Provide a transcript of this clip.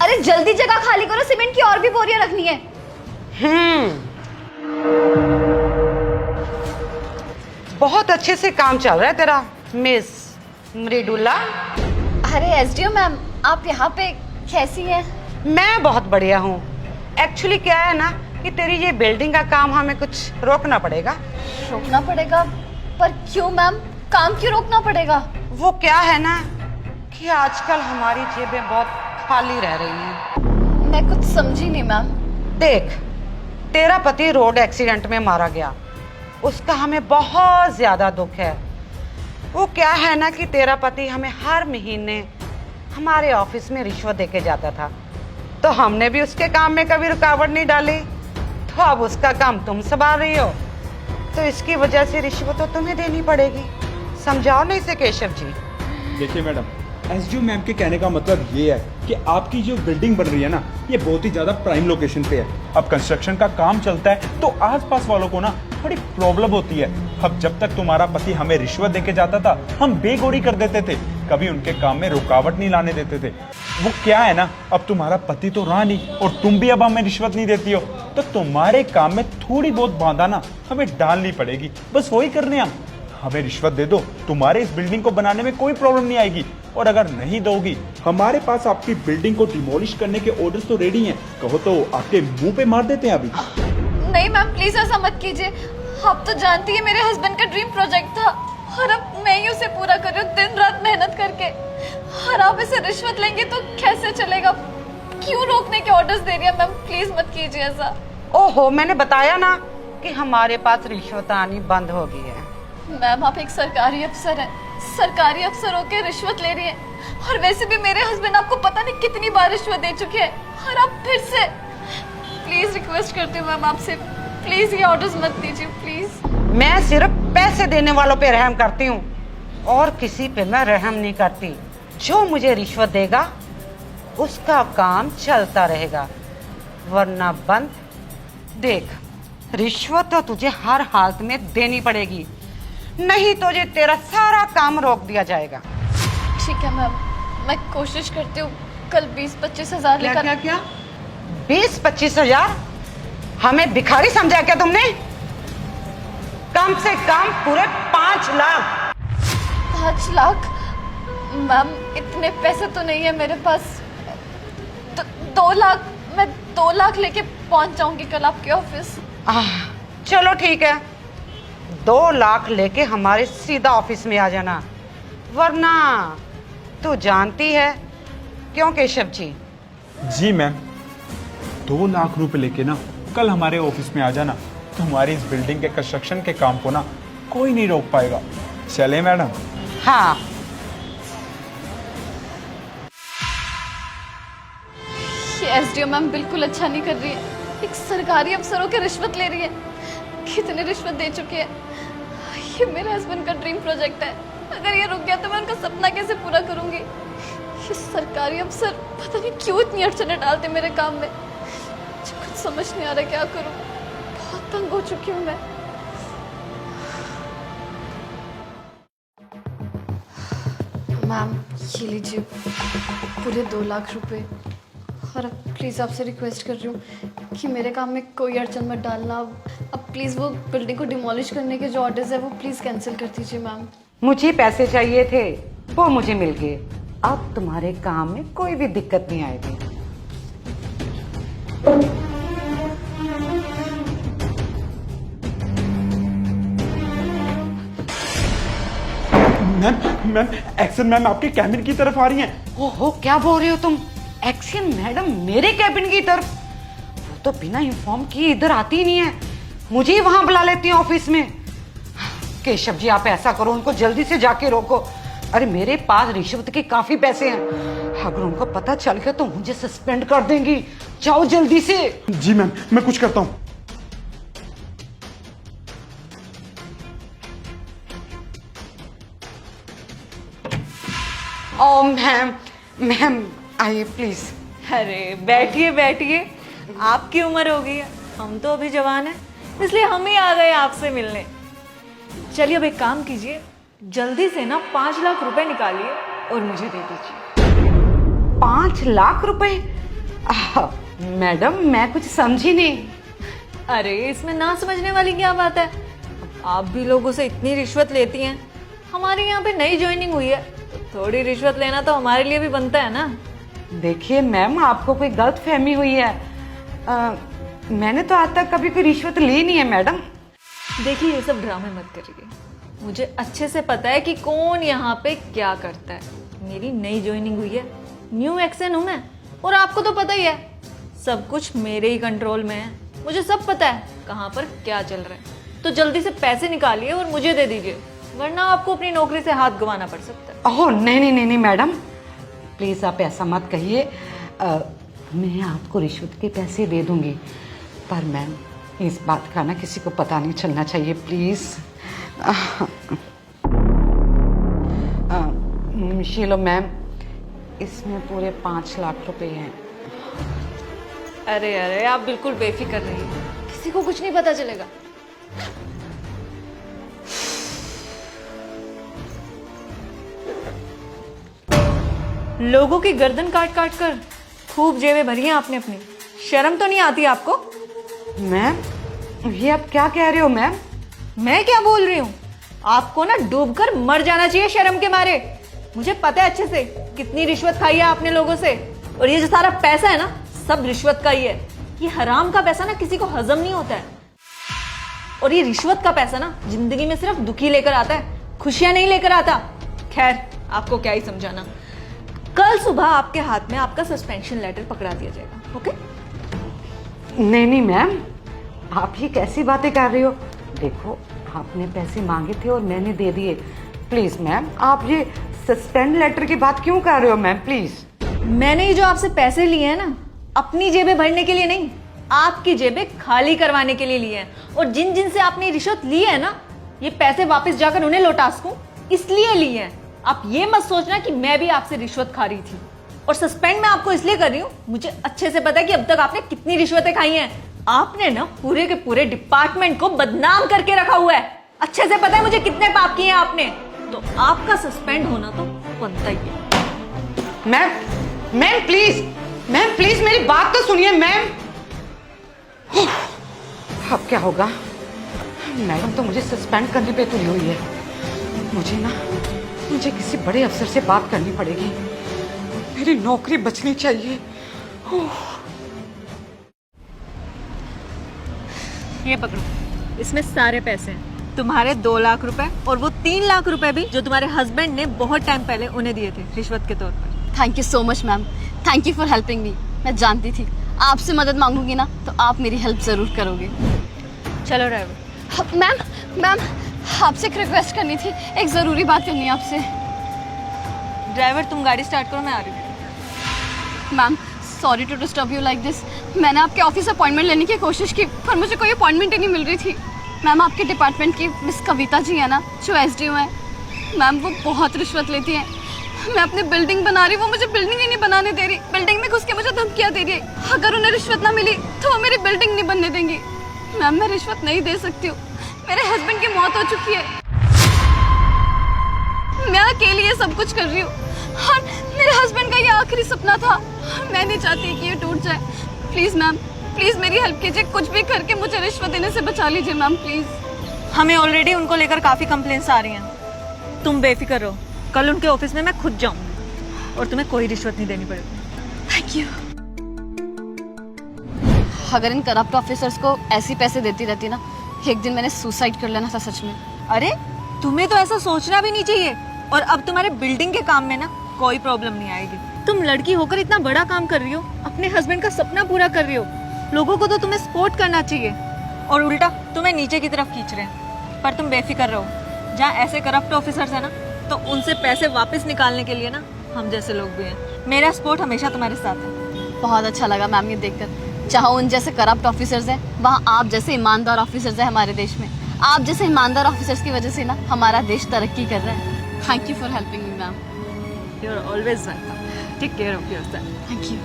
अरे जल्दी जगह खाली करो, सीमेंट की और भी बोरियां रखनी है। बहुत अच्छे से काम चल रहा है तेरा मिस मृदुला। अरे एसडीओ मैम, आप यहाँ पे कैसी हैं? मैं बहुत बढ़िया हूँ। एक्चुअली क्या है ना कि तेरी ये बिल्डिंग का काम हमें कुछ रोकना पड़ेगा। रोकना पड़ेगा? पर क्यों मैम, काम क्यों रोकना पड़ेगा? वो क्या है ना कि आजकल हमारी जेबें बहुत खाली रह रही हैं। मैं कुछ समझी नहीं मैम। देख, तेरा पति रोड एक्सीडेंट में मारा गया, उसका हमें बहुत ज्यादा दुख है। वो क्या है ना कि तेरा पति हमें हर महीने हमारे ऑफिस में रिश्वत देके जाता था, तो हमने भी उसके काम में कभी रुकावट नहीं डाली। तो अब उसका काम तुम संभाल रही हो, तो इसकी वजह से रिश्वत तो तुम्हें देनी पड़ेगी। समझाओ नहीं से केशव जी। देखिए मैडम, एसडीओ मैम के कहने का मतलब ये है कि आपकी जो बिल्डिंग बन रही है ना, ये बहुत ही ज्यादा प्राइम लोकेशन पे है। अब कंस्ट्रक्शन का काम चलता है तो आसपास वालों को ना थोड़ी प्रॉब्लम होती है। अब जब तक तुम्हारा पति हमें रिश्वत देके जाता था, हम बेगौरी कर देते थे, कभी उनके काम में रुकावट नहीं लाने देते थे। वो क्या है ना, अब तुम्हारा पति तो रहा नहीं और तुम भी अब हमें रिश्वत नहीं देती हो, तो तुम्हारे काम में थोड़ी बहुत बाधा ना हमें डालनी पड़ेगी। बस वही करने हम हमें रिश्वत दे दो, तुम्हारे इस बिल्डिंग को बनाने में कोई प्रॉब्लम नहीं आएगी। और अगर नहीं दोगी, हमारे पास आपकी बिल्डिंग को डिमोलिश करने के ऑर्डर्स तो रेडी हैं। कहो तो आपके मुंह पे मार देते हैं अभी। नहीं मैम, प्लीज ऐसा मत कीजिए। आप तो जानती है मेरे हस्बैंड का ड्रीम प्रोजेक्ट था और अब मैं ही उसे पूरा कर रही हूँ दिन रात मेहनत करके। और आप इसे रिश्वत लेंगे तो कैसे चलेगा? क्यों रोकने के ऑर्डर्स दे रही है मैम? प्लीज मत कीजिए ऐसा। ओहो, मैंने बताया ना कि हमारे पास रिश्वत आनी बंद हो गई है। मैम, आप एक सरकारी अफसर हैं, सरकारी अफसर होकर रिश्वत ले रही हैं। और वैसे भी मेरे हस्बैंड आपको पता नहीं कितनी बार रिश्वत दे चुके हैं और आप फिर से। प्लीज रिक्वेस्ट करती हूँ मैम आपसे, प्लीज ये ऑर्डर्स मत दीजिए प्लीज। मैं सिर्फ पैसे देने वालों पे रहम करती हूँ और किसी पे मैं रहम नहीं करती। जो मुझे रिश्वत देगा उसका काम चलता रहेगा, वरना बंद। देख, रिश्वत तो तुझे हर हालत में देनी पड़ेगी, नहीं तो ये तेरा सारा काम रोक दिया जाएगा। ठीक है मैम, मैं कोशिश करती हूँ कल 20-25 हजार क्या लेकर। क्या क्या 20-25 हजार? हमें भिखारी समझा क्या तुमने? कम से कम पूरे 5 लाख। 5 लाख? मैम, इतने पैसे तो नहीं है मेरे पास। 2 लाख, मैं 2 लाख लेके पहुंच जाऊंगी कल आपके ऑफिस। चलो ठीक है, 2 लाख लेके हमारे सीधा ऑफिस में आ जाना, वरना तू जानती है क्यों केशव जी? जी मैम, 2 लाख रुपए लेके ना कल हमारे ऑफिस में आ जाना, तो हमारी इस बिल्डिंग के कंस्ट्रक्शन के काम को ना कोई नहीं रोक पाएगा। चले मैडम? हाँ। ये एसडीओ मैम बिल्कुल अच्छा नहीं कर रही है। एक सरकारी अफसरों की रिश्वत ले रही है। कितने रिश्वत दे चुके हैं। ये मेरे हस्बैंड का ड्रीम प्रोजेक्ट है, अगर ये रुक गया तो मैं उनका सपना कैसे पूरा करूंगी? ये सरकारी अफसर पता नहीं क्यों इतनी अड़चनें डालते मेरे काम में। मुझे कुछ समझ नहीं आ रहा क्या करूं। बहुत तंग हो चुकी हूँ मैं। मैम, ये लीजिए पूरे 2 लाख रुपए। और अब प्लीज़ आपसे रिक्वेस्ट कर रही हूँ कि मेरे काम में कोई अड़चन मत डालना। अब प्लीज़ वो बिल्डिंग को डिमोलिश करने के जो ऑर्डर्स है वो प्लीज़ कैंसिल कर दीजिए मैम। मुझे पैसे चाहिए थे, वो मुझे मिल गए। अब तुम्हारे काम में कोई भी दिक्कत नहीं आएगी। मैम एक्शन मैम आपके कैबिन की तरफ आ रही हैं। ओहो, क्या बोल रहे हो तुम? एक्शन मैडम मेरे कैबिन की तरफ? वो तो बिना इन्फॉर्म किए इधर आती ही नहीं है, मुझे ही वहां बुला लेती है ऑफिस में। केशव जी, आप ऐसा करो, उनको जल्दी से जाके रोको। अरे मेरे पास रिश्वत के काफी पैसे हैं, अगर उनको पता चल गया तो मुझे सस्पेंड कर देंगी। जाओ जल्दी से। जी मैम, मैं कुछ करता हूँ। ओ मैम, मैम आइए प्लीज। अरे बैठिए बैठिए, आपकी उम्र हो गई है, हम तो अभी जवान हैं, इसलिए हम ही आ गए आपसे मिलने। चलिए अब एक काम कीजिए, जल्दी से ना 5 लाख रुपए निकालिए और मुझे दे दीजिए। 5 लाख रुपए? मैडम मैं कुछ समझी नहीं। अरे इसमें ना समझने वाली क्या बात है? आप भी लोगों से इतनी रिश्वत लेती हैं। हमारे यहाँ पे नई ज्वाइनिंग हुई है, तो थोड़ी रिश्वत लेना तो हमारे लिए भी बनता है ना। देखिए मैम, आपको कोई गलत फहमी हुई है। मैंने तो आज तक कभी कोई रिश्वत ली नहीं है मैडम। देखिए ये सब ड्रामे मत करिए, मुझे अच्छे से पता है कि कौन यहाँ पे क्या करता है। मेरी नई ज्वाइनिंग हुई है, न्यू एक्सन हूँ मैं, और आपको तो पता ही है सब कुछ मेरे ही कंट्रोल में है। मुझे सब पता है कहाँ पर क्या चल रहा है। तो जल्दी से पैसे निकालिए और मुझे दे दीजिए, वरना आपको अपनी नौकरी से हाथ गंवाना पड़ सकता है। ओह नहीं नहीं नहीं नहीं मैडम, प्लीज़ आप ऐसा मत कहिए। मैं आपको रिश्वत के पैसे दे दूंगी, पर मैम इस बात का ना किसी को पता नहीं चलना चाहिए प्लीज़। शीलो मैम, इसमें पूरे 5 लाख रुपए हैं। अरे अरे आप बिल्कुल बेफिक्र रहिए, किसी को कुछ नहीं पता चलेगा। लोगों की गर्दन काट काट कर खूब जेबें भरी हैं आपने अपनी, शर्म तो नहीं आती आपको? मैम ये आप क्या कह रहे हो मैम? मैं क्या बोल रही हूँ? आपको ना डूबकर मर जाना चाहिए शर्म के मारे। मुझे पता है अच्छे से कितनी रिश्वत खाई है आपने लोगों से, और ये जो सारा पैसा है ना सब रिश्वत का ही है। ये हराम का पैसा ना किसी को हजम नहीं होता है, और ये रिश्वत का पैसा ना जिंदगी में सिर्फ दुखी लेकर आता है, खुशियां नहीं लेकर आता। खैर आपको क्या ही समझाना, कल सुबह आपके हाथ में आपका सस्पेंशन लेटर पकड़ा दिया जाएगा। ओके? नहीं नहीं मैम, आप ये कैसी बातें कर रही हो? देखो आपने पैसे मांगे थे और मैंने दे दिए। प्लीज मैम आप ये सस्पेंड लेटर की बात क्यों कर रहे हो मैम? प्लीज। मैंने ये जो आपसे पैसे लिए हैं ना, अपनी जेबें भरने के लिए नहीं, आपकी जेबें खाली करवाने के लिए लिए हैं। और जिन जिन से आपने रिश्वत ली है ना, ये पैसे वापस जाकर उन्हें लौटा सकूं इसलिए लिए हैं। आप ये मत सोचना कि मैं भी आपसे रिश्वत खा रही थी। और सस्पेंड मैं आपको इसलिए कर रही हूँ, मुझे अच्छे से पता है कि अब तक आपने कितनी रिश्वतें खाई हैं। आपने ना पूरे के पूरे डिपार्टमेंट को बदनाम करके रखा हुआ है। अच्छे से पता है मुझे कितने पाप किए हैं आपने, तो आपका सस्पेंड होना तो बनता ही है। मैम प्लीज मेरी बात तो सुनिए मैम। अब क्या होगा? मैडम तो मुझे सस्पेंड करने पे तुली हुई है। मुझे किसी बड़े अफसर से बात करनी पड़ेगी, मेरी नौकरी बचनी चाहिए। ये पकड़ो, इसमें सारे पैसे हैं, तुम्हारे 2 लाख रुपए और वो 3 लाख रुपए भी जो तुम्हारे हस्बैंड ने बहुत टाइम पहले उन्हें दिए थे रिश्वत के तौर पर। Thank you so much ma'am, thank you for helping मी। मैं जानती थी आपसे मदद मांगूंगी ना तो आप मेरी हेल्प जरूर करोगे। चलो ड्राइवर। मैम आपसे एक रिक्वेस्ट करनी थी, एक ज़रूरी बात करनी है आपसे। ड्राइवर तुम गाड़ी स्टार्ट करो, मैं आ रही हूँ। Ma'am sorry to disturb you like this. मैंने आपके ऑफिस अपॉइंटमेंट लेने की कोशिश की, पर मुझे कोई अपॉइंटमेंट ही नहीं मिल रही थी। मैम आपके डिपार्टमेंट की मिस कविता जी है ना, जो एसडीओ है, मैम वो बहुत रिश्वत लेती हैं। मैं अपनी बिल्डिंग बना रही, वो मुझे बिल्डिंग ही नहीं बनाने दे रही। बिल्डिंग में घुस के मुझे धमकियाँ दे रही है, अगर उन्हें रिश्वत ना मिली तो वो मेरी बिल्डिंग नहीं बनने देंगी। मैम मैं रिश्वत नहीं दे सकती हूँ, मेरे हस्बैंड की मौत हो चुकी है, मैं अकेली ये सब कुछ कर रही हूँ, और मेरे हस्बैंड का ये आखिरी सपना था। मैं नहीं चाहती कि ये टूट जाए। प्लीज मैम, प्लीज मेरी हेल्प कीजिए, कुछ भी करके मुझे रिश्वत देने से बचा लीजिए मैम प्लीज। हमें ऑलरेडी उनको लेकर काफी कंप्लेंट्स आ रही हैं, तुम बेफिक्र रहो, कल उनके ऑफिस में मैं खुद जाऊंगी और तुम्हें कोई रिश्वत नहीं देनी पड़ेगी। Thank you. अगर इन करप्ट ऑफिसर्स को ऐसे पैसे देती रहती ना, एक दिन मैंने सुसाइड कर लेना था सच में। अरे तुम्हें तो ऐसा सोचना भी नहीं चाहिए, और अब तुम्हारे बिल्डिंग के काम में ना कोई प्रॉब्लम नहीं आएगी। तुम लड़की होकर इतना बड़ा काम कर रही हो, अपने हस्बैंड का सपना पूरा कर रही हो, लोगों को तो तुम्हें सपोर्ट करना चाहिए, और उल्टा तुम्हें नीचे की तरफ खींच रहे हैं। पर तुम बेफिक्र रहो, जहाँ ऐसे करप्ट ऑफिसर्स है ना, तो उनसे पैसे वापस निकालने के लिए ना हम जैसे लोग भी हैं। मेरा सपोर्ट हमेशा तुम्हारे साथ है। बहुत अच्छा लगा मैम ये देखकर, जहाँ उन जैसे करप्ट ऑफिसर्स हैं, वहाँ आप जैसे ईमानदार ऑफिसर्स हैं हमारे देश में। आप जैसे ईमानदार ऑफिसर्स की वजह से ना हमारा देश तरक्की कर रहा है। Thank you for helping me ma'am. You are always welcome. Take care of yourself. Thank you.